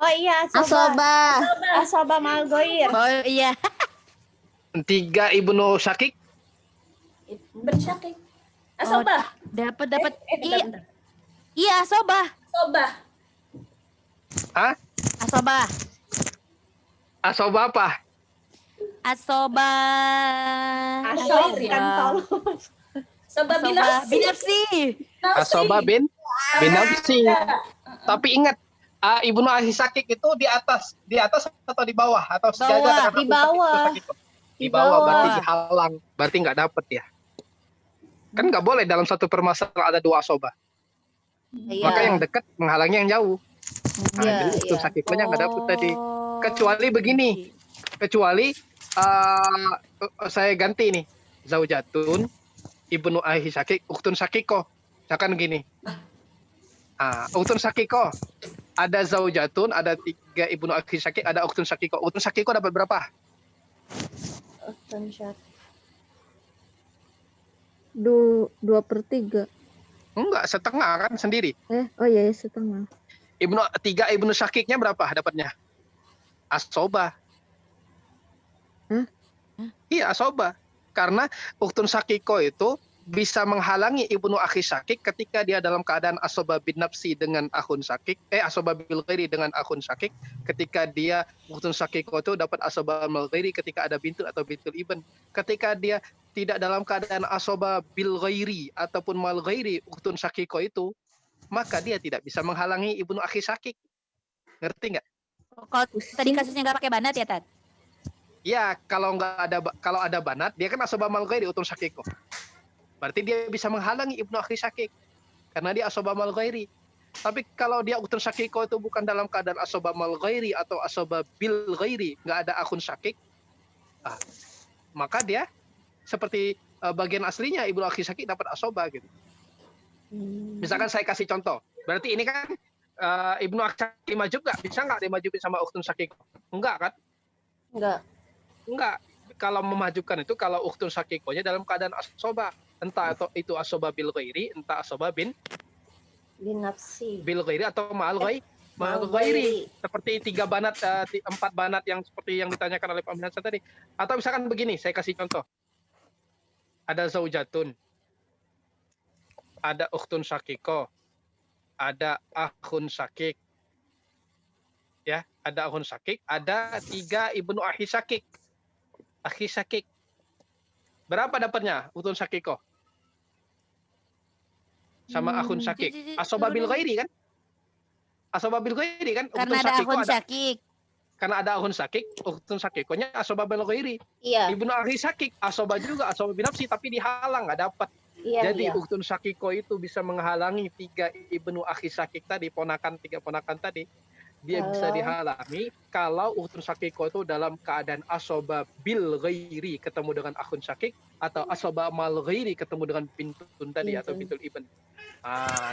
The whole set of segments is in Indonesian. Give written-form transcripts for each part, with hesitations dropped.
Oh iya, Asoba. Asoba Malgoir. Oh iya. 3 Ibnu Syakik. Ibn Syakik. Asoba. Dapat. Bentar. Iya, Asoba. Asoba. Hah? Asoba. Asoba apa? Asoba. kan tolong. Asoba Binafsi. Asoba bin Nafsi. Tapi ingat, Ibnu Syakik itu di atas atau di bawah atau sejajar dengan di bawah. Di bawah berarti dihalang, berarti nggak dapet ya. Kan nggak boleh dalam satu permasalahan ada 2 asoba. Iya. Maka yang dekat menghalangi yang jauh. Nah, Iya, jadi itu iya. Syakiknya nggak dapet tadi. Kecuali begini. Kecuali saya ganti nih. Zaujatun Ibnu Syakik, Uktun Syakiko. Misalkan gini. Uktun Syakiko. Ada Zaujatun, ada 3 Ibnu Syakik, ada Uktun Syakiko. Uktun Syakiko dapat berapa? Uktun Syakik. 2/3. Enggak, setengah kan sendiri. Oh iya, setengah. 3 Ibnu Syakiknya berapa dapatnya? Asoba. Hah? Iya, asoba. Karena Uktun Syakiko itu bisa menghalangi Ibnu Akhi Syakik ketika dia dalam keadaan asoba bin nafsi dengan akhun syakik, asoba bil ghairi dengan akhun syakik, ketika dia Uktun Syakiko itu dapat asoba bil ghairi ketika ada bintul atau bintul ibn. Ketika dia tidak dalam keadaan asoba bil ghairi ataupun mal ghairi Uktun Syakiko itu, maka dia tidak bisa menghalangi Ibnu Akhi Syakik. Ngerti nggak? Kalau tadi kasusnya nggak pakai banat ya, Tat? Ya, kalau ada banat, dia kan asoba mal ghairi Uktun Syakiko. Berarti dia bisa menghalangi Ibnu Akhi Syakik karena dia asoba mal ghairi. Tapi kalau dia Uktun Syakiko itu bukan dalam keadaan asoba mal ghairi atau asoba bil ghairi, nggak ada akhun syakik, maka dia seperti bagian aslinya Ibnu Akhi Syakik dapat asoba gitu. Misalkan saya kasih contoh, berarti ini kan Ibnu Akhi Syakik dimajub nggak? Bisa nggak dimajubin sama Uktun Syakiko? Enggak kan? Enggak. Kalau memajubkan itu kalau Uktun Syakikonya dalam keadaan asoba, entah itu asoba bil ghairi, entah asoba bin nafsi. Bil ghairi atau ma'al ghairi. Seperti 4 banat yang seperti yang ditanyakan oleh Pak Minasa tadi. Atau misalkan begini, saya kasih contoh. Ada zaujatun, ada ukhtun syakiko, ada akhun syakik. Ya, ada akhun syakik, ada 3 Ibnu Akhi Syakik. Akhi Syakik. Berapa dapatnya uktun syakiko? Sama akhun syakik. Asoba bil ghairi kan? Asoba bil ghairi kan? Karena ada akhun syakik. Karena ada akhun syakik, uktun syakikonya asoba bil ghairi. Iya. Ibnu Akhi Syakik asoba juga, asoba bin nafsi, tapi dihalang, nggak dapat. Iya, Jadi iya. uktun syakiko itu bisa menghalangi 3 Ibnu Akhi Syakik tadi, 3 ponakan tadi. Dia bisa dihalangi kalau uktun syakiko itu dalam keadaan asoba bil ghairi ketemu dengan akhun syakik, atau asoba mal ghairi ketemu dengan bintun tadi atau bintul ibn.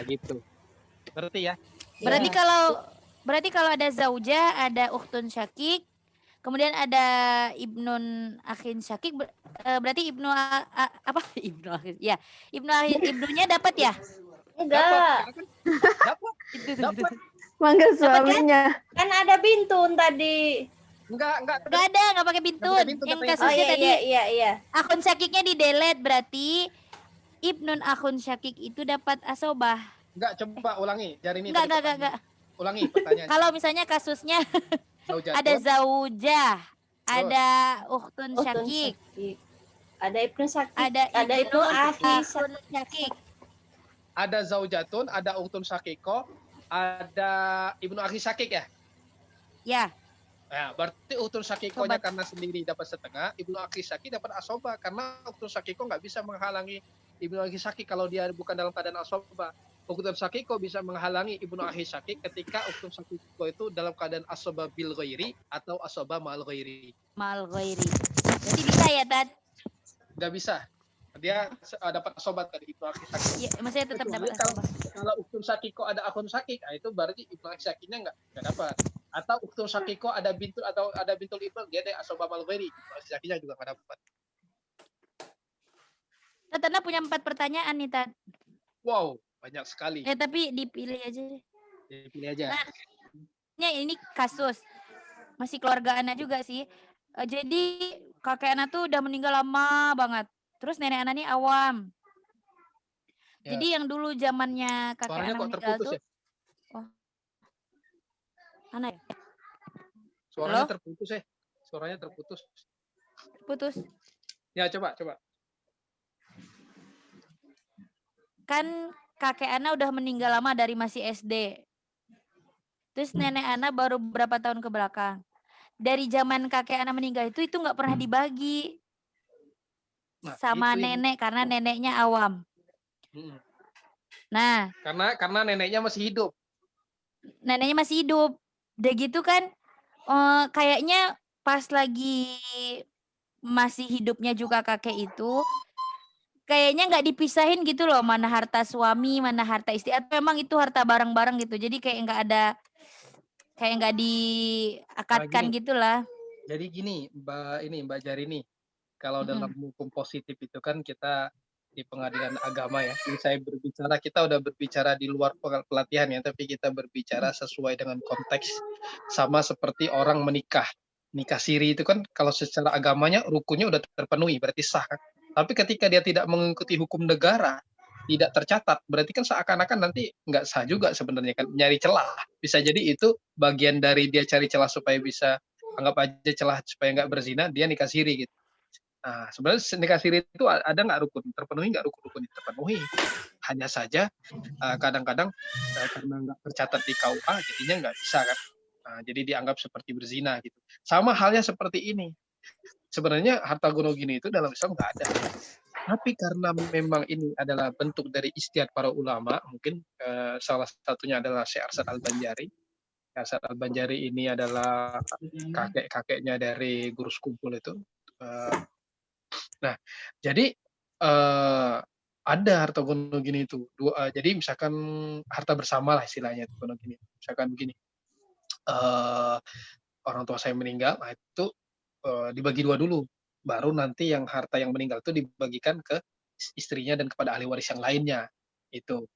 Gitu. Berarti ya? Berarti kalau ada zauja, ada ukhtun syakik, kemudian ada ibnun akhin syakik, berarti ibnunya dapat ya? Enggak. Dapat. Manggil suaminya. Kan ada bintun tadi. Enggak ada, nggak pakai bintun. Yang kasusnya tadi Iya. akhun syakiknya di delete, berarti ibnun akhun syakik itu dapat asobah. Enggak, coba ulangi. Jari ini. Enggak. Ulangi pertanyaan. Kalau misalnya kasusnya ada zaujah, ada ukhtun syakik, ada ibnu syakik, ada ibnu akhi syakik. Ada zaujatun, ada uktun syakiko, ada Ibnu Akhi Syakik ya? Ya. Nah, berarti uktun syakikonya karena sendiri dapat setengah, Ibnu Akhi Syakik dapat asoba karena uktun syakiko nggak bisa menghalangi Ibnu Akhi Syakik kalau dia bukan dalam keadaan asoba. Uktun syakiko bisa menghalangi Ibnu Akhi Syakik ketika uktun syakiko itu dalam keadaan asoba bil ghairi atau asoba mal ghairi. Mal ghairi. Berarti bisa ya, Tad? Nggak bisa. Dia dapat asobat tadi Ibnu Akhi Syakik. Iya, maksudnya tetap dapat asoba. Kalau uktun syakiko ada akhun syakik, itu berarti Ibnu Akhi Syakiknya nggak dapat. Atau uktun syakiko ada bintul atau ada bintul ibn, dia ada asoba mal ghairi, Ibnu Akhi Syakiknya juga nggak dapat. Tata punya 4 pertanyaan nih, Tad. Wow, banyak sekali. Tapi dipilih aja deh. Dipilih aja. Nah, ini kasus masih keluarga Ana juga sih. Jadi kakek Ana tuh udah meninggal lama banget. Terus nenek Ana nih awam. Ya. Jadi yang dulu zamannya kakek Suaranya Ana kok meninggal terputus tuh, ya? Ana ya? Suaranya Halo? terputus ya? Suaranya terputus. Putus. Ya, coba. Kan kakek Ana udah meninggal lama dari masih SD. Terus nenek Ana baru beberapa tahun ke belakang. Dari zaman kakek Ana meninggal itu nggak pernah dibagi Nah, sama itu ini. nenek karena neneknya awam. Mm-mm. Nah, Karena neneknya masih hidup. neneknya masih hidup. Udah gitu kan, kayaknya pas lagi masih hidupnya juga kakek itu, kayaknya nggak dipisahin gitu loh, mana harta suami, mana harta istri, atau memang itu harta bareng-bareng gitu. Jadi kayak nggak diakatkan gini. gitulah. Jadi gini, Mbak Jarini, kalau dalam hukum positif itu kan kita di pengadilan agama ya. Ini kita udah berbicara di luar pelatihan ya, tapi kita berbicara sesuai dengan konteks, sama seperti orang menikah. Nikah siri itu kan kalau secara agamanya rukunnya udah terpenuhi, berarti sah kan. Tapi ketika dia tidak mengikuti hukum negara, tidak tercatat, berarti kan seakan-akan nanti nggak sah juga sebenarnya kan, nyari celah. Bisa jadi itu bagian dari dia cari celah supaya bisa, anggap aja celah supaya nggak berzina, dia nikah siri gitu. Nah, sebenarnya nikah siri itu ada nggak rukun? Terpenuhi nggak rukun-rukun itu? Terpenuhi. Hanya saja kadang-kadang karena nggak tercatat di KUA, jadinya nggak bisa kan. Nah, jadi dianggap seperti berzina gitu. Sama halnya seperti ini. Sebenarnya harta gono gini itu dalam Islam nggak ada. Tapi karena memang ini adalah bentuk dari ijtihad para ulama, mungkin salah satunya adalah Syekh Arsad Al-Banjari. Arsad Al-Banjari ini adalah kakek-kakeknya dari guru sekumpul itu. Nah, jadi ada harta gono gini itu. Jadi misalkan harta bersama lah istilahnya itu gono gini. Misalkan begini, orang tua saya meninggal, nah itu dibagi dua dulu. Baru nanti yang harta yang meninggal itu dibagikan ke istrinya dan kepada ahli waris yang lainnya. Itu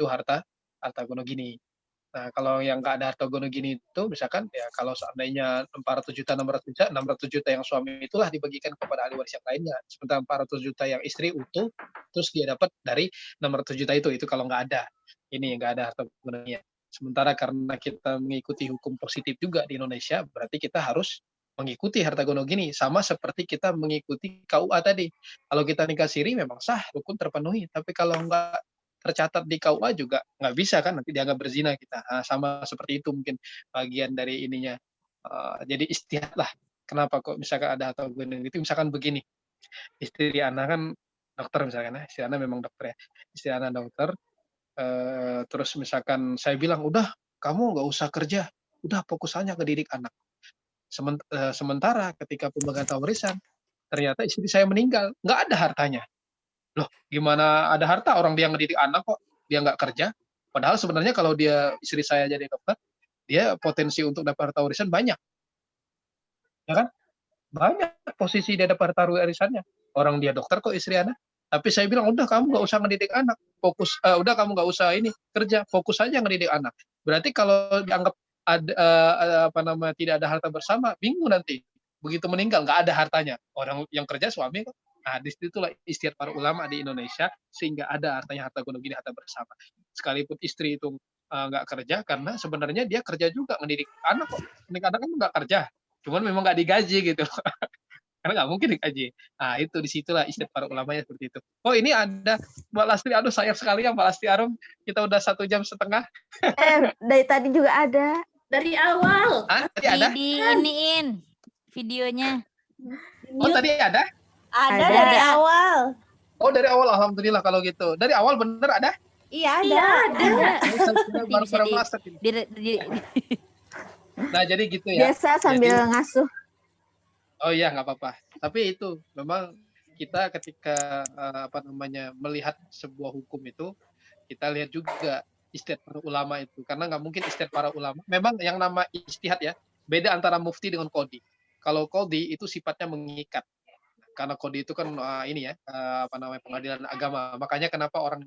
harta gono gini. Nah, kalau yang nggak ada harta gono gini itu, misalkan ya kalau seandainya 400 juta, 600 juta yang suami itulah dibagikan kepada ahli waris yang lainnya. Sementara 400 juta yang istri utuh, terus dia dapat dari 600 juta itu kalau nggak ada. Ini nggak ada harta gononya. Sementara karena kita mengikuti hukum positif juga di Indonesia, berarti kita harus mengikuti harta gono gini. Sama seperti kita mengikuti KUA tadi. Kalau kita nikah siri memang sah, rukun terpenuhi. Tapi kalau nggak tercatat di KUA juga nggak bisa kan, nanti dianggap berzina kita. Nah, sama seperti itu mungkin bagian dari ininya. Jadi ijtihad lah. Kenapa kok misalkan ada harta gono gitu? Misalkan begini, istri anak kan dokter misalkan ya, istri anak memang dokter ya. Istri anak dokter, terus misalkan saya bilang, udah kamu nggak usah kerja, udah fokus aja ke didik anak. Sementara ketika pembagian warisan, ternyata istri saya meninggal, nggak ada hartanya. Loh, gimana ada harta orang dia ngedidik anak kok, dia nggak kerja? Padahal sebenarnya kalau dia istri saya jadi dokter, dia potensi untuk dapat harta warisan banyak. Ya kan? Banyak posisi dia dapat harta warisannya. Orang dia dokter kok istri anak. Tapi saya bilang, udah kamu nggak usah ngedidik anak, fokus, udah kamu nggak usah ini kerja, fokus aja ngedidik anak. Berarti kalau dianggap ada tidak ada harta bersama, bingung nanti. Begitu meninggal nggak ada hartanya. Orang yang kerja suami kok. Nah, disitulah ijtihad para ulama di Indonesia sehingga ada artinya harta gono gini, harta bersama. Sekalipun istri itu nggak kerja, karena sebenarnya dia kerja juga ngedidik anak kok. Ngedidik anak kan nggak kerja, cuman memang nggak digaji gitu. Karena nggak mungkin digaji. Nah, itu disitulah ijtihad para ulamanya seperti itu. Oh, ini ada Mbak Lastri, aduh sayang sekali ya Mbak Lastri Arum, kita udah 1 jam setengah. Dari tadi juga ada. Dari awal. Tadi ada? Di iniin videonya. Oh, tadi ada? Ada Ada. dari awal. Oh, dari awal, alhamdulillah kalau gitu. Dari awal bener ada? Iya, Iya, ada. ada. Baru Bisa di- masak ini. Nah, jadi gitu ya. Biasa sambil Jadi- ngasuh. Oh iya, nggak apa-apa. Tapi itu memang kita ketika melihat sebuah hukum itu, kita lihat juga ijtihad para ulama itu. Karena nggak mungkin ijtihad para ulama. Memang yang nama ijtihad ya, beda antara mufti dengan qadhi. Kalau qadhi itu sifatnya mengikat. Karena qadhi itu kan pengadilan agama. Makanya kenapa orang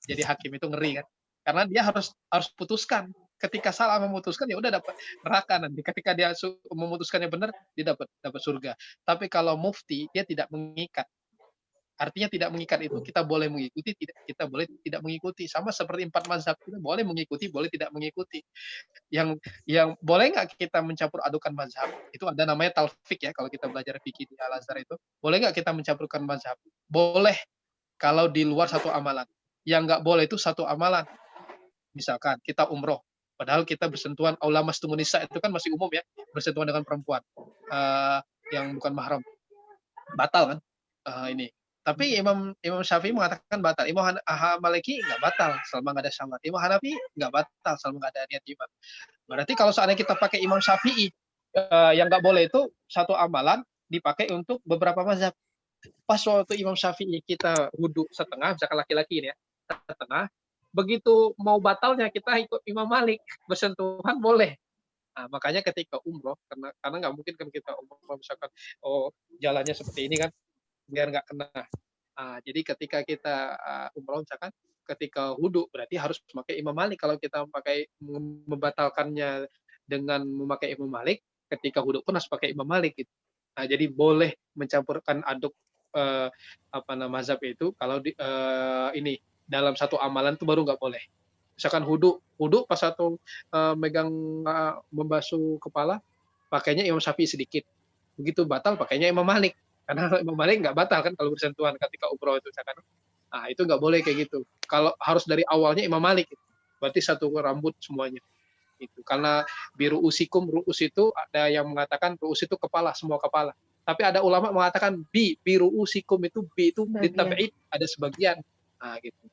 jadi hakim itu ngeri kan? Karena dia harus putuskan Ketika salah memutuskan ya udah dapat neraka nanti. Ketika dia memutuskannya benar, dia dapat surga. Tapi kalau mufti dia tidak mengikat. Artinya tidak mengikat itu kita boleh mengikuti, kita boleh tidak mengikuti. Sama seperti 4 mazhab, kita boleh mengikuti, boleh tidak mengikuti. Yang boleh nggak kita mencampur adukan mazhab? Itu ada namanya talfik ya, kalau kita belajar fikih di Al-Azhar itu. Boleh nggak kita mencampurkan mazhab? Boleh, kalau di luar satu amalan. Yang nggak boleh itu satu amalan. Misalkan kita umroh, padahal kita bersentuhan aula mastumun nisa itu kan masih umum ya, bersentuhan dengan perempuan yang bukan mahram. Batal kan? Ini. Tapi Imam Syafi'i mengatakan batal. Imam Maliki nggak batal selama nggak ada syahwat. Imam Hanafi nggak batal selama nggak ada niat iman. Berarti kalau seandainya kita pakai Imam Syafi'i, yang nggak boleh itu satu amalan dipakai untuk beberapa mazhab. Pas waktu Imam Syafi'i kita wudhu setengah, misalkan laki-laki ini ya, setengah, begitu mau batalnya kita ikut Imam Malik, bersentuhan boleh. Nah, makanya ketika umroh, karena nggak mungkin kan kita umroh misalkan jalannya seperti ini kan, biar nggak kena. Jadi ketika kita umroh misalkan, ketika wudhu berarti harus memakai Imam Malik. Kalau kita membatalkannya dengan memakai Imam Malik, ketika wudhu pun harus pakai Imam Malik. Gitu. Nah, jadi boleh mencampurkan aduk mazhab itu kalau ini dalam satu amalan itu baru nggak boleh. Misalkan wudhu pas satu megang membasuh kepala, pakainya Imam Syafi'i sedikit. Begitu batal pakainya Imam Malik. Karena Imam Malik nggak batal kan kalau bersentuhan ketika umroh itu misalkan. Nah, itu nggak boleh kayak gitu. Kalau harus dari awalnya Imam Malik, berarti satu rambut semuanya. Itu karena biru usikum, ruus itu ada yang mengatakan ruus itu kepala, semua kepala. Tapi ada ulama mengatakan biru usikum itu itu ditab'id, ada sebagian. Nah, gitu.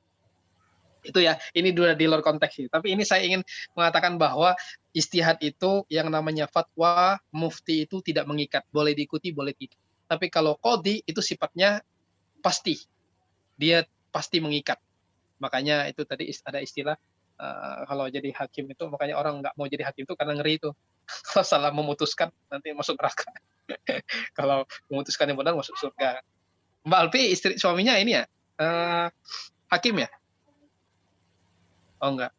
Itu ya, ini udah di luar konteks ini. Tapi ini saya ingin mengatakan bahwa ijtihad itu yang namanya fatwa mufti itu tidak mengikat, boleh diikuti, boleh tidak. Tapi kalau qadhi itu sifatnya pasti, dia pasti mengikat. Makanya itu tadi ada istilah kalau jadi hakim itu, makanya orang nggak mau jadi hakim itu karena ngeri itu. Kalau salah memutuskan nanti masuk neraka. Kalau memutuskan yang benar masuk surga. Mbak Alfi istri suaminya ini ya hakim ya? Oh enggak.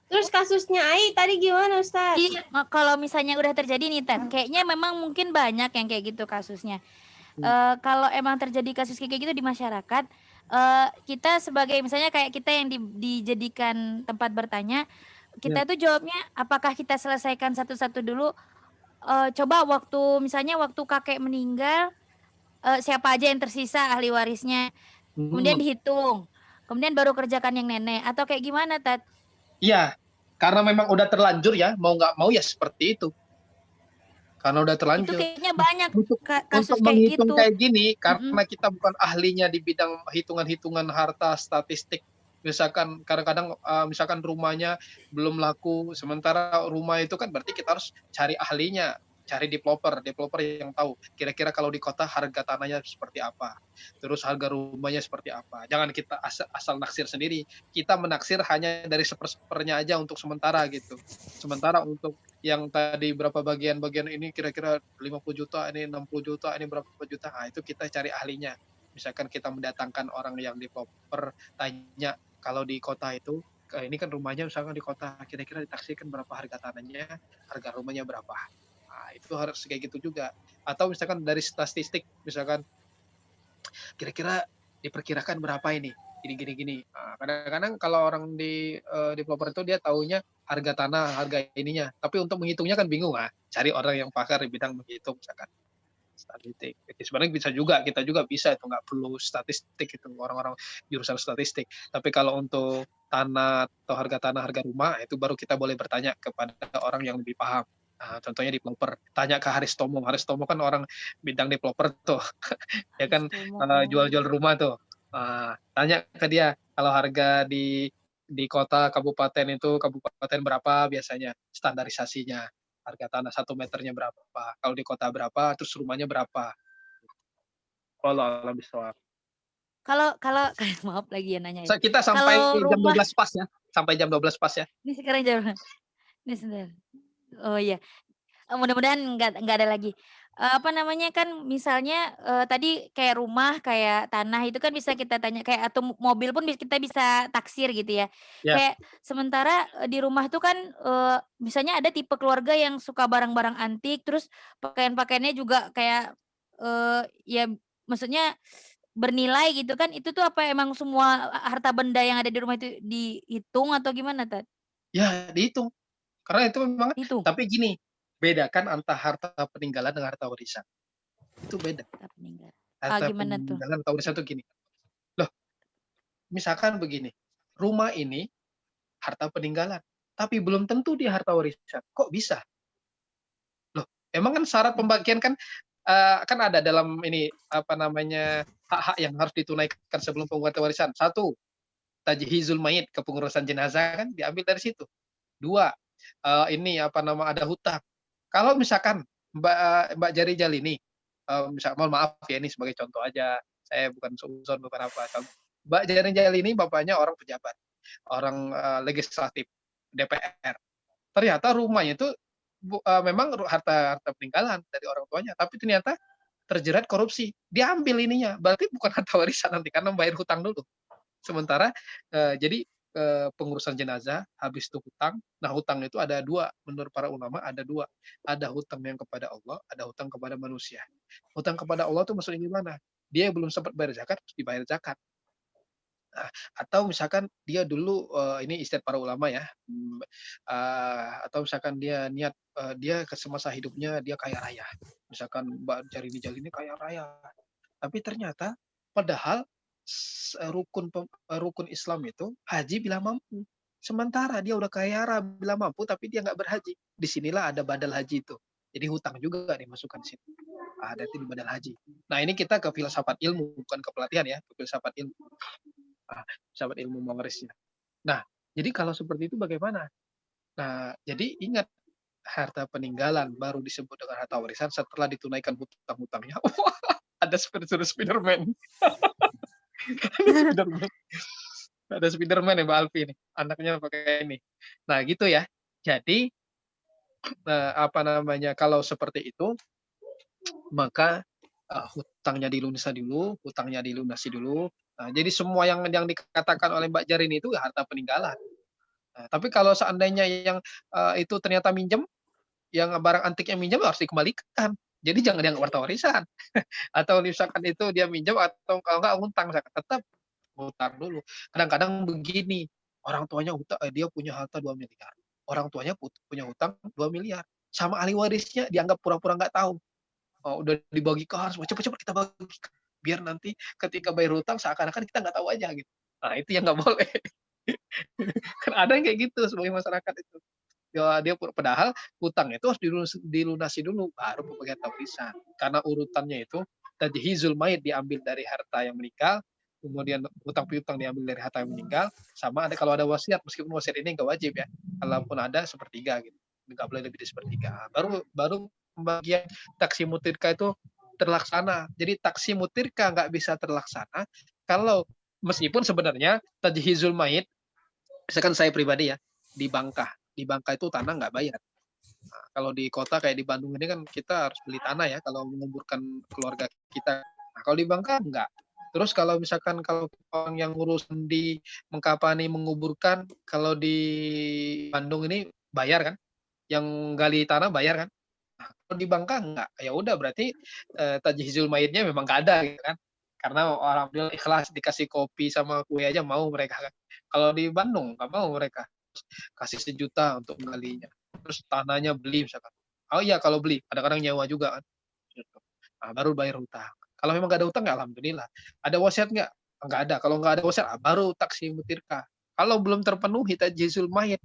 Terus kasusnya Ai tadi gimana Ustaz? Iya, kalau misalnya udah terjadi nih Ted, kayaknya memang mungkin banyak yang kayak gitu kasusnya. Kalau emang terjadi kasus kayak gitu di masyarakat, kita sebagai misalnya kayak kita yang dijadikan tempat bertanya, kita tuh jawabnya apakah kita selesaikan satu-satu dulu. Coba misalnya waktu kakek meninggal, siapa aja yang tersisa ahli warisnya, kemudian dihitung, kemudian baru kerjakan yang nenek, atau kayak gimana Ted? Iya, karena memang udah terlanjur ya, mau nggak mau ya seperti itu. Karena udah Itu terlanjur. kayaknya banyak kasus Untuk kayak menghitung gitu. kayak gini, karena kita bukan ahlinya di bidang hitungan-hitungan harta, statistik. Misalkan kadang-kadang misalkan rumahnya belum laku, sementara rumah itu kan berarti kita harus cari ahlinya, cari developer yang tahu kira-kira kalau di kota harga tanahnya seperti apa, terus harga rumahnya seperti apa. Jangan kita asal naksir sendiri, kita menaksir hanya dari sepernya aja untuk sementara gitu. Sementara untuk yang tadi berapa bagian-bagian ini kira-kira 50 juta, ini 60 juta, ini berapa juta, nah itu kita cari ahlinya. Misalkan kita mendatangkan orang yang developer, tanya kalau di kota itu, ini kan rumahnya misalkan di kota, kira-kira ditaksikan berapa harga tanahnya, harga rumahnya berapa. Nah, itu harus kayak gitu juga. Atau misalkan dari statistik, misalkan kira-kira diperkirakan berapa ini, gini. Nah, kadang-kadang kalau orang di developer itu dia taunya harga tanah, harga ininya. Tapi untuk menghitungnya kan bingung cari orang yang pakar di bidang menghitung misalkan. Statistik. Jadi sebenarnya bisa juga, kita juga bisa itu, nggak perlu statistik itu, orang-orang jurusan statistik. Tapi kalau untuk tanah atau harga tanah, harga rumah, itu baru kita boleh bertanya kepada orang yang lebih paham. Nah, contohnya developer. Tanya ke Haris Tomo. Haris Tomo kan orang bidang developer tuh. Dia kan jual-jual rumah tuh. Tanya ke dia, kalau harga di kota kabupaten itu, kabupaten berapa biasanya standarisasinya. Harga tanah 1 meternya berapa, kalau di kota berapa, terus rumahnya berapa. Wallahu a'lam bishawab. Kalau maaf lagi ya nanya ya. Kita sampai Kalau jam rumah 12 pas ya. Sampai jam 12 pas ya. ini sekarang jam ini sebentar. Oh iya. Mudah-mudahan nggak ada lagi. Apa namanya, kan misalnya, tadi kayak rumah, kayak tanah itu kan bisa kita tanya kayak atau mobil pun kita bisa taksir gitu ya. Ya, Kayak sementara, di rumah tuh kan, misalnya ada tipe keluarga yang suka barang-barang antik, terus pakaian-pakaiannya juga kayak, ya maksudnya bernilai gitu kan, itu tuh apa emang semua harta benda yang ada di rumah itu dihitung atau gimana, Tat? ya dihitung. Karena itu memang Dihitung? tapi gini, bedakan antara harta peninggalan dengan harta warisan. Itu beda. Harta peninggalan. Harta Gimana tuh? peninggalan, harta warisan itu gini. Loh, misalkan begini, rumah ini harta peninggalan, tapi belum tentu dia harta warisan. Kok bisa? Loh, emang kan syarat pembagian kan kan ada dalam ini apa namanya hak-hak yang harus ditunaikan sebelum pembuatan warisan. Satu, tajhizul mayit, kepengurusan jenazah kan diambil dari situ. Dua, ini apa nama ada hutang. Kalau misalkan Mbak Jari Jalini, mohon maaf ya ini sebagai contoh aja, saya bukan suuzon bukan apa. Mbak Jari Jalini bapaknya orang pejabat, orang legislatif, DPR. Ternyata rumahnya itu memang harta peninggalan dari orang tuanya, tapi ternyata terjerat korupsi. Diambil ininya, berarti bukan harta warisan nanti karena bayar hutang dulu. Sementara jadi pengurusan jenazah, habis itu hutang. Nah, hutang itu ada dua, menurut para ulama ada dua. Ada hutang yang kepada Allah, ada hutang kepada manusia. Hutang kepada Allah itu maksudnya gimana? Dia belum sempat bayar zakat, harus dibayar zakat. Nah, atau misalkan dia dulu ini istilah para ulama ya, atau misalkan dia niat dia ke semasa hidupnya dia kaya raya. Misalkan Mbak Jarini Jalini kaya raya. Tapi ternyata padahal rukun Islam itu haji bila mampu. Sementara dia udah kaya raya bila mampu tapi dia nggak berhaji. Disinilah ada badal haji itu. Jadi hutang juga dimasukkan di situ. Ada itu di badal haji. Nah ini kita ke filsafat ilmu bukan ke pelatihan ya, ke filsafat ilmu. Filsafat ilmu mewarisnya. Nah, jadi kalau seperti itu bagaimana? Nah, jadi ingat harta peninggalan baru disebut dengan harta warisan setelah ditunaikan hutang-hutangnya. Ada Spiderman. Spiderman. Ada Spiderman ya Mbak Alfi ini. Anaknya pakai ini. Nah, gitu ya. Jadi apa namanya? Kalau seperti itu maka hutangnya dilunasi dulu. Nah, jadi semua yang dikatakan oleh Mbak Jarini itu harta peninggalan. Nah, tapi kalau seandainya yang itu ternyata minjem, yang barang antiknya minjem harus dikembalikan. Jadi jangan dianggap harta warisan. Atau misalkan itu dia minjem atau kalau enggak hutang, tetap hutang dulu. Kadang-kadang begini, orang tuanya dia punya harta 2 miliar. Orang tuanya punya hutang 2 miliar. Sama ahli warisnya dianggap pura-pura nggak tahu. Oh, udah dibagikan, semua cepet-cepet kita bagikan. Biar nanti ketika bayar hutang seakan-akan kita nggak tahu aja gitu. Nah, itu yang nggak boleh. Kan ada yang kayak gitu sebagai masyarakat itu. Ya, dia padahal hutang itu harus dilunasi dulu baru pembagian warisan. Karena urutannya itu tajhizul mayit diambil dari harta yang meninggal, kemudian hutang piutang diambil dari harta yang meninggal, sama ada kalau ada wasiat meskipun wasiat ini nggak wajib ya. Kalaupun ada sepertiga gitu. Nggak boleh lebih dari sepertiga. Baru pembagian taksimu tirka itu terlaksana. Jadi taksimu tirka nggak bisa terlaksana kalau meskipun sebenarnya tajhizul mayit, misalkan saya pribadi ya, di Bangka itu tanah nggak bayar. Nah, kalau di kota kayak di Bandung ini kan kita harus beli tanah ya kalau menguburkan keluarga kita. Nah, kalau di Bangka enggak. Terus kalau misalkan kalau orang yang ngurusin di Mengkapani menguburkan, kalau di Bandung ini bayar kan? Yang gali tanah bayar kan? Nah, kalau di Bangka enggak. Ya udah berarti tajhizul mayitnya memang nggak ada gitu kan. Karena orang bilang ikhlas dikasih kopi sama kue aja mau mereka kan. Kalau di Bandung nggak mau mereka. Kasih 1 juta untuk menggalinya. Terus tanahnya beli misalkan. Oh iya kalau beli, kadang-kadang nyewa juga kan. Gitu. Nah, baru bayar hutang. Kalau memang nggak ada hutang ya alhamdulillah. Ada wasiat nggak? Nggak ada. Kalau nggak ada wasiat, baru taksimu tirka. Kalau belum terpenuhi tajhizul mayit,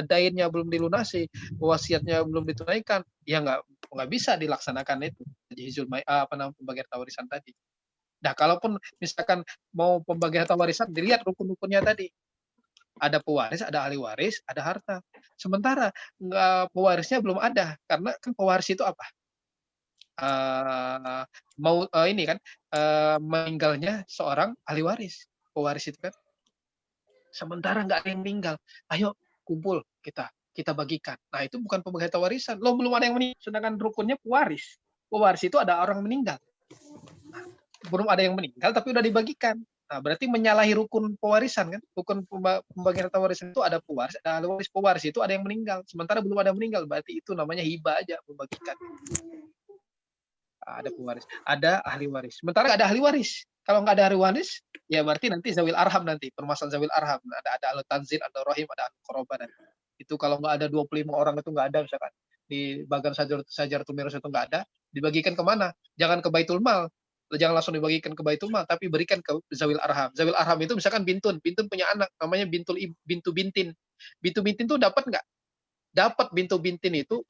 dainnya belum dilunasi, wasiatnya belum ditunaikan, ya nggak bisa dilaksanakan itu tajhizul mayit, pembagian harta warisan tadi. Nah, kalaupun misalkan mau pembagian harta warisan, dilihat rukun-rukunnya tadi. Ada pewaris, ada ahli waris, ada harta. Sementara pewarisnya belum ada, karena kan pewaris itu apa? Ini kan meninggalnya seorang ahli waris, pewaris itu kan. Sementara nggak ada yang meninggal, ayo kumpul kita kita bagikan. Nah, itu bukan pembagian harta warisan. Loh, belum ada yang meninggal, sedangkan rukunnya pewaris. Pewaris itu ada orang meninggal. Nah, belum ada yang meninggal tapi udah dibagikan. Nah, berarti menyalahi rukun pewarisan kan? Rukun pembagian harta warisan itu ada pewaris, ada ahli waris. Pewaris itu ada yang meninggal. Sementara belum ada yang meninggal, berarti itu namanya hibah aja membagikan. Ada pewaris, ada ahli waris. Sementara nggak ada ahli waris. Kalau nggak ada ahli waris, ya berarti nanti zawil arham nanti. Permasalahan zawil arham. Ada ahli tanzil, ada rahim, ada ahli qurabah. Itu kalau nggak ada 25 orang itu nggak ada misalkan. Di bagan Sajaratul Miras itu nggak ada, dibagikan kemana? Jangan ke Baitul Mal. Jangan langsung dibagikan ke Baitul Mal, tapi berikan ke zawil arham. Zawil arham itu misalkan bintun. Bintun punya anak, namanya bintu bintin. Bintu bintin itu dapat nggak? Dapat bintu bintin itu,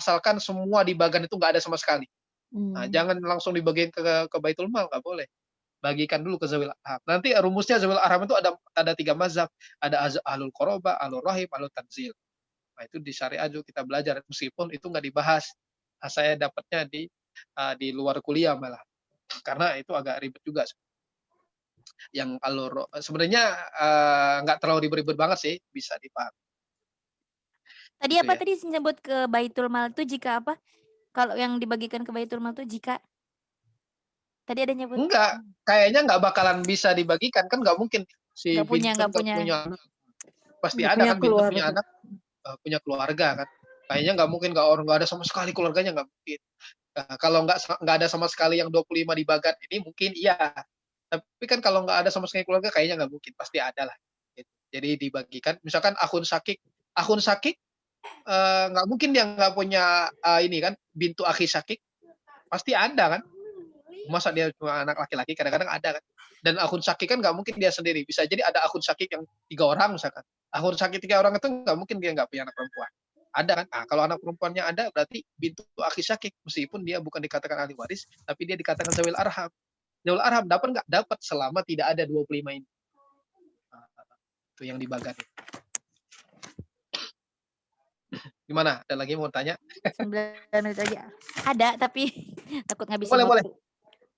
asalkan semua di bagan itu nggak ada sama sekali. Nah, jangan langsung dibagikan ke Baitul Mal, nggak boleh. Bagikan dulu ke zawil arham. Nanti rumusnya zawil arham itu ada 3 mazhab. Ada ahlul qurabah, ahlul rahim, ahlul tanzil. Nah, itu di syariah juga kita belajar, meskipun itu nggak dibahas. Nah, saya dapatnya di luar kuliah malah. Karena itu agak ribet juga. Yang kalau sebenarnya nggak terlalu ribet-ribet banget sih, bisa dipahami. Tadi Gitu apa ya. tadi nyebut ke Baitul Mal itu jika apa? Kalau yang dibagikan ke Baitul Mal itu jika tadi ada nyebut Enggak, kayaknya nggak bakalan bisa dibagikan, kan nggak mungkin si nggak punya Bintun nggak kalau punya. punya anak. Pasti Nggak ada punya kan Bintun punya keluarga. anak, punya keluarga kan. Kayaknya nggak mungkin nggak ada sama sekali keluarganya, nggak mungkin. Kalau nggak ada sama sekali yang 25 di bagan ini mungkin iya. Tapi kan kalau nggak ada sama sekali keluarga kayaknya nggak mungkin, pasti ada lah. Gitu. Jadi dibagikan, misalkan akun sakik nggak mungkin dia nggak punya ini kan bintu akhi sakik, pasti ada kan. Masa dia cuma anak laki-laki, kadang-kadang ada kan. Dan akun sakik kan nggak mungkin dia sendiri. Bisa jadi ada akun sakik yang 3 orang misalkan. Akun sakik 3 orang itu nggak mungkin dia nggak punya anak perempuan. Ada kan? Nah, kalau anak perempuannya ada, berarti bintu akhi sakik. Meskipun dia bukan dikatakan ahli waris, tapi dia dikatakan zawil arham. Zawil arham dapat nggak? Dapat selama tidak ada 25 ini. Nah, itu yang dibagan. Gimana? Ada lagi mau tanya? 9 menit lagi. Ada tapi takut ngabisin Boleh, boleh. waktu.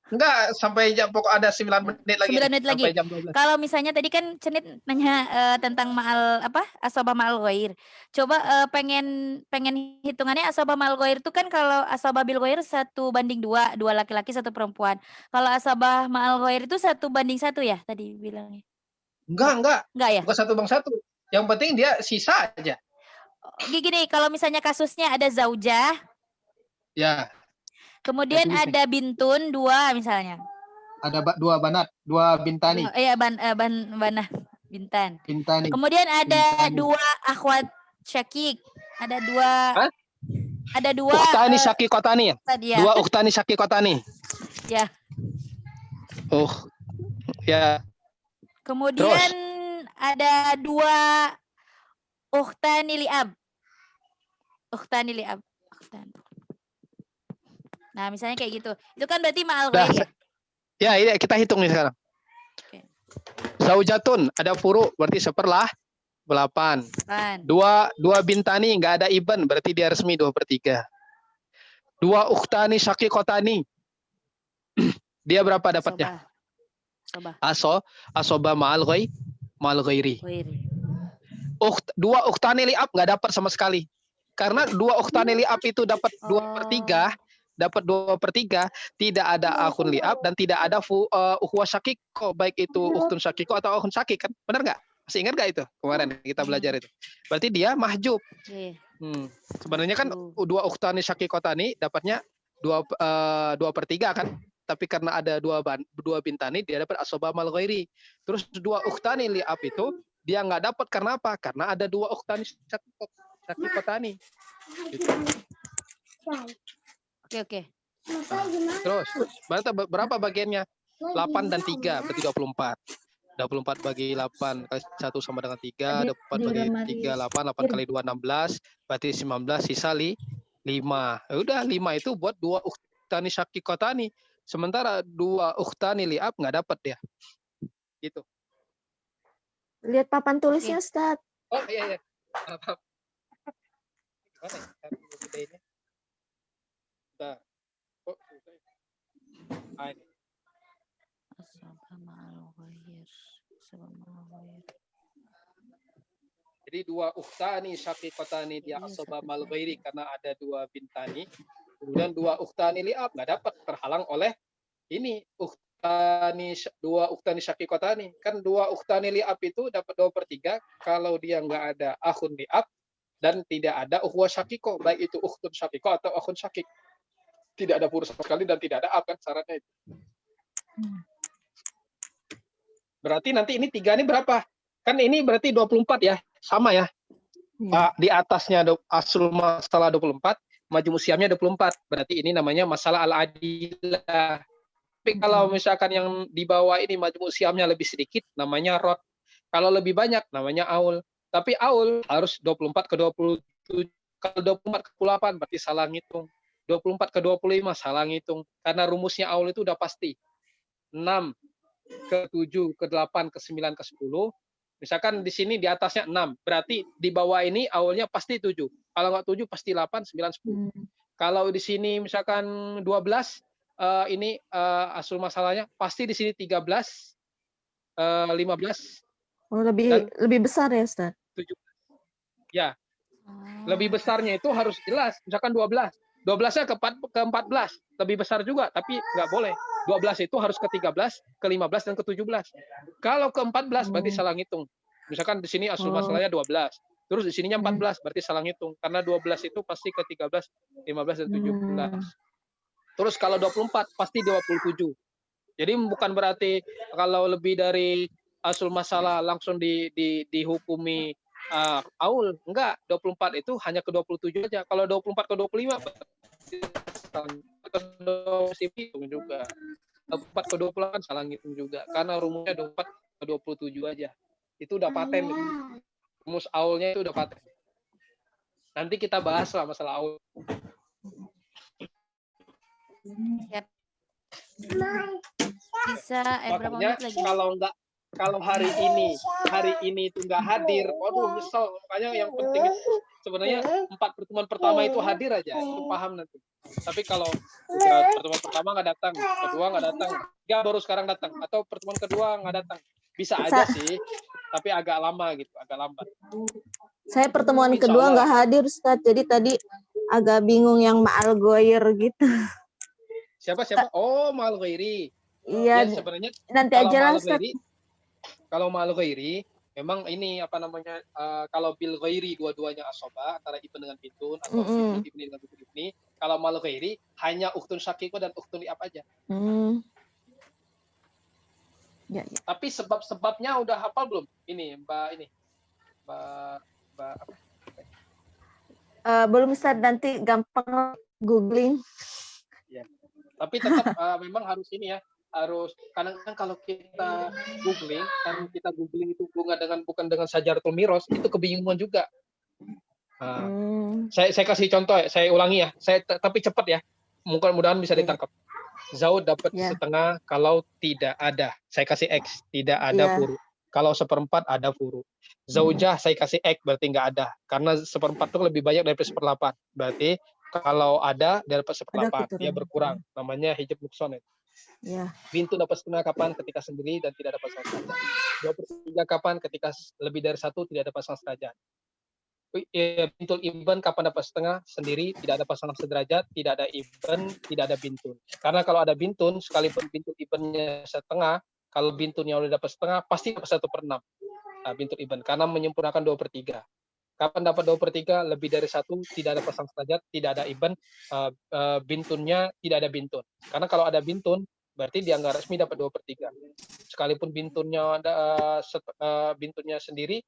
Enggak, sampai jam pokok ada 9 menit lagi 9 nih. menit lagi. Sampai jam 12. Kalau misalnya tadi kan Cenit nanya tentang ma'al apa? Asabah ma'al ghair. Coba pengen hitungannya asabah ma'al ghair itu kan kalau asabah bil ghair 1:2, 2 laki-laki 1 perempuan. Kalau asabah ma'al ghair itu 1:1 ya tadi bilangnya? Enggak. Enggak ya? Bukan 1:1. Yang penting dia sisa aja. Gini, kalau misalnya kasusnya ada zaujah, Ya, kemudian tulis nih. ada bintun 2 misalnya. Ada 2 banat, 2 bintani. Iya banah bintan. Bintani. Kemudian ada Bintani. 2 akhwat syakik. Ada 2 Hah? ada 2 Ukhtani syakikotani ya? tadi ya. 2 ukhtani syakikotani. Ya. Oh, ya. Kemudian ada 2 ukhtani li'ab. Ukhtani li'ab. Nah, misalnya kayak gitu. Itu kan berarti ma'al ghair ya? Ya, ini kita hitung nih sekarang. Oke. Zaujatun ada furu berarti 1/8. 2 bintani enggak ada iban berarti dia resmi 2/3. 2 ukhtani syakikotani. Dia berapa dapatnya? Asoba ma'al ghairi. 2 ukhtani li'ab enggak dapat sama sekali. Karena 2 ukhtani li'ab itu dapat 2/3, dapat 2/3, tidak ada akhun li'ab dan tidak ada ukhuwah syakiko, baik itu ukhtun syakiko atau akhun syakik kan? Benar nggak? Masih ingat nggak itu? Kemarin kita belajar itu. Berarti dia mahjub. Sebenarnya kan 2 ukhtani syakikotani dapatnya 2/3 kan? Tapi karena ada 2 bintani dia dapat asoba mal ghairi. Terus 2 ukhtani li'ab itu dia nggak dapat karena apa? Karena ada 2 ukhtani syakikotani. Gitu. Oke. Terus berapa bagiannya? 8 dan 3 berarti 24. 24 bagi 8 kali 1 sama dengan 3, 4 bagi 3 8, 8 kali 2 16, berarti 19 sisa 5. Ya udah 5 itu buat 2 ukhtani syakikotani. Sementara 2 ukhtani li'ab nggak dapat dia. Gitu. Lihat papan tulisnya, Ustaz. Oh iya. Gimana ya? Gedenya. Bentar. Oh, susah. Ini. Jadi dua ukhtani syaqiqatani dia asoba mal ghairi karena ada dua bintani. Kemudian dua ukhtani li'ab nggak dapat, terhalang oleh ini dua ukhtani syaqiqatani. Kan dua ukhtani li'ab itu dapat 2/3 kalau dia nggak ada akhun li'ab dan tidak ada ukhwah syaqiqah, baik itu ukhtun syaqiqah atau akhun syaqiq. Tidak ada furu sama sekali dan tidak ada ab kan syaratnya itu. Berarti nanti ini 3 ini berapa? Kan ini berarti 24 ya. Sama ya. Di atasnya aslul masalah 24, majmu' siamnya 24. Berarti ini namanya masalah al-adilah. Tapi kalau misalkan yang di bawah ini majmu' siamnya lebih sedikit, namanya rod. Kalau lebih banyak, namanya aul. Tapi aul harus 24 ke 27. Kalau 24 ke 28 berarti salah ngitung. 24 ke 25 salah ngitung. Karena rumusnya aul itu udah pasti. 6 ke 7 ke 8 ke 9 ke 10. Misalkan di sini di atasnya 6, berarti di bawah ini awalnya pasti 7. Kalau nggak 7 pasti 8, 9, 10. Kalau di sini misalkan 12, ini asul masalahnya pasti di sini 13, 15. Oh, lebih besar ya, Ustaz? 17. Ya, lebih besarnya itu harus jelas. Misalkan 12. 12-nya ke 14, lebih besar juga, tapi nggak boleh. 12 itu harus ke 13, ke 15, dan ke 17. Kalau ke 14 berarti salah ngitung. Misalkan di sini asul masalahnya 12. Terus di sininya 14 berarti salah ngitung. Karena 12 itu pasti ke 13, 15, dan 17. Terus kalau 24 pasti 27. Jadi bukan berarti kalau lebih dari asul masalah langsung dihukumi aul. Enggak, 24 itu hanya ke 27 aja. Kalau 24 ke 25 hitung juga. 24 ke 28 salah ngitung juga. Karena rumusnya 24 ke 27 aja. Itu udah paten. Rumus aulnya itu udah paten. Nanti kita bahas lah masalah aul. Siap. Bisa berapa Makanya menit lagi? kalau hari ini itu nggak hadir, waduh nyesel. Makanya yang penting itu sebenarnya 4 pertemuan pertama itu hadir aja, itu paham nanti. Tapi kalau pertemuan pertama nggak datang, kedua nggak datang, tiga baru sekarang datang, atau pertemuan kedua nggak datang, bisa aja sih, tapi agak lama gitu, agak lambat. Saya pertemuan kedua nggak hadir, Ustaz. Jadi tadi agak bingung yang ma'al goyer gitu. Siapa? Oh, ma'al ghairi. Iya. Ya, sebenarnya nanti aja lah, Ustaz. Kalau ma'al ghairi, memang ini apa namanya? Kalau bil ghairi dua-duanya asoba antara ibn dengan bintun atau ibni dengan bintun ibni. Kalau ma'al ghairi hanya ukhtun syaqiqah dan ukhtun li'ab aja. Ya. Tapi sebab-sebabnya udah hafal belum? Ini Mbak apa? Belum, Ustaz, nanti gampang googling. Ya. Tapi tetap memang harus ini ya, harus kadang-kadang kalau kita googling itu bukan dengan Sajaratul Miros, itu kebingungan juga. Saya kasih contoh ya, saya ulangi ya, tapi cepat ya, mudah-mudahan bisa ditangkap. Zaud dapat setengah kalau tidak ada, saya kasih X, tidak ada furu. Kalau 1/4 ada furu. Zaujah saya kasih X, berarti nggak ada, karena 1/4 itu lebih banyak dari 1/8. Berarti kalau ada dia dapat 1/8, dia berkurang, namanya hijab nukson. Ya. Bintu dapat setengah kapan? Ketika sendiri dan tidak dapat pasang derajat. 2/3 kapan? Ketika lebih dari 1 tidak ada pasang derajat. Bintul ibn kapan dapat setengah? Sendiri, tidak ada pasangan sederajat, tidak ada ibn, tidak ada bintun. Karena kalau ada bintun, sekalipun bintul ibnnya setengah, kalau bintunnya udah dapat setengah, pasti dapat 1/6. Bintul ibn, karena menyempurnakan 2/3. Kapan dapat 2/3? Lebih dari 1, tidak ada pasang derajat, tidak ada ibn, bintunnya tidak ada bintun. Karena kalau ada bintun, berarti dia nggak resmi dapat 2/3. Sekalipun bintunnya sendiri,